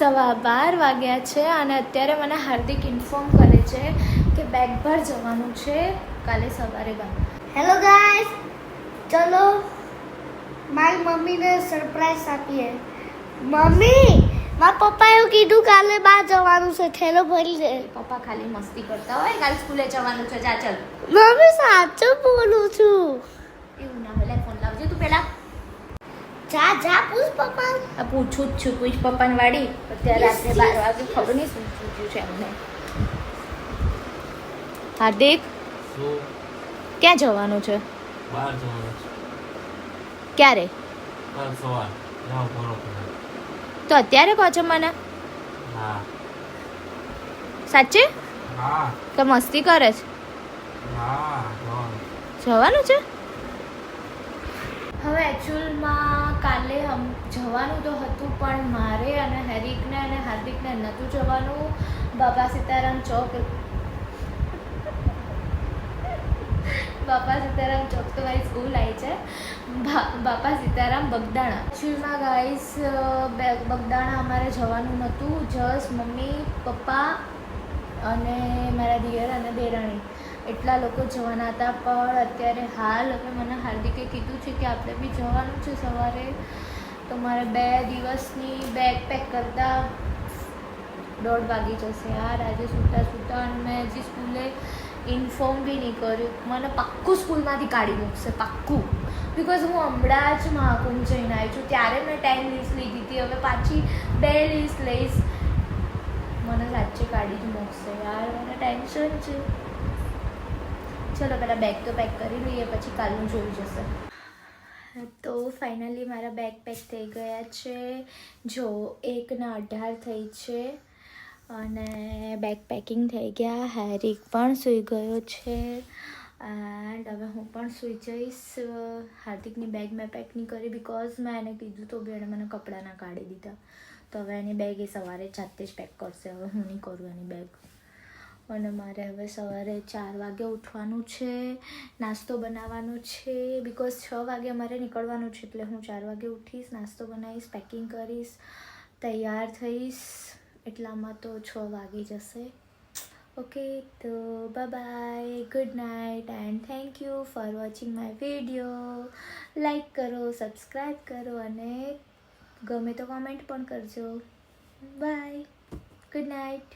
12:15 વાગ્યા છે અને અત્યારે મને હાર્દિક ઇન્ફોર્મ કરે છે કે બેગ ભર જવાનું છે કાલે સવારે બહાર. હેલો ગાઈસ, ચલો મારી મમ્મીને સરપ્રાઈઝ આપીએ. મમ્મી, મારા પપ્પા એવું કીધું કાલે બહાર જવાનું છે, થેલો ભરી દે. પપ્પા ખાલી મસ્તી કરતા હોય, કાલે સ્કૂલે જવાનું છે, જા ચાલ. મમ્મી સાચું બોલું છું. એવું ના બોલે, ફોન લાવજો તું પહેલા. જા જા પૂછ પપ્પા. આ પૂછું જ છું, પૂછ પપ્પાને વાડી. અત્યારે રાત્રે 12 વાગે ખબર નહીં શું પૂછ્યું છે એમને. હાર્દિક, ક્યાં જવાનું છે? બહાર જવાનું છે. ક્યારે? કાલ સવાર જાવ ભરો તો અત્યારે કહો છો મને? હા સાચે હા કે મસ્તી કરે છે? હા જવાનું છે. હવે એકચ્યુઅલમાં કાલે જવાનું તો હતું, પણ મારે અને હેરિકને અને હાર્દિકને નહોતું જવાનું. બાપા સીતારામ ચોક તો મારી સ્કૂલ આવી છે. બાપા સીતારામ બગદાણા. એકચ્યુઅલમાં ગાઈસ બગદાણા અમારે જવાનું નહોતું. જસ્ટ મમ્મી, પપ્પા અને મારા દિયર અને દેરાણી એટલા લોકો જવાના હતા. પણ અત્યારે હાલ હવે મને હાર્દિકે કીધું છે કે આપણે બી જવાનું છે સવારે. તો મારે 2 દિવસની બેગ પેક કરતાં 1:30 વાગી જશે યાર આજે સૂતા. અને મેં હજી સ્કૂલે ઇન્ફોર્મ બી નહીં કર્યું. મને પાક્કું સ્કૂલમાંથી કાઢી મૂકશે, પાક્કું. બિકોઝ હું હમણાં જ મહાકુંભ જઈને આવી છું, ત્યારે મેં 10 લિસ્ટ લીધી હતી. હવે પાછી 2 લિસ્ટ લઈશ. મને સાચે કાઢી જ મૂકશે યાર, મને ટેન્શન છે. ચલો પહેલાં બેગ તો પેક કરી લઈએ, પછી કાલનું જોઈ જશે. તો ફાઇનલી મારા બેગ પેક થઈ ગયા છે. જો 1:18 થઈ છે અને બેગ પેકિંગ થઈ ગયા. હેરિક પણ સૂઈ ગયો છે એન્ડ હવે હું પણ સૂઈ જઈશ. હાર્દિકની બેગ મેં પેક નહીં કરી બિકોઝ મેં એને કીધું તો બી એણે મને કપડાં ના કાઢી દીધા. તો હવે એની બેગ એ સવારે જાતે જ પેક કરશે. હવે હું નહીં કરું એની બેગ. અને મારે હવે સવારે 4 વાગે ઉઠવાનું છે, નાસ્તો બનાવવાનો છે. બિકોઝ 6 વાગે અમારે નીકળવાનું છે, એટલે હું 4 વાગે ઉઠીશ, નાસ્તો બનાવીશ, પેકિંગ કરીશ, તૈયાર થઈશ. એટલામાં તો 6 વાગી જશે. ઓકે, તો bye, good night and thank you for watching my video. Like કરો, સબસ્ક્રાઈબ કરો અને ગમે તો કોમેન્ટ પણ કરજો. Bye, good night.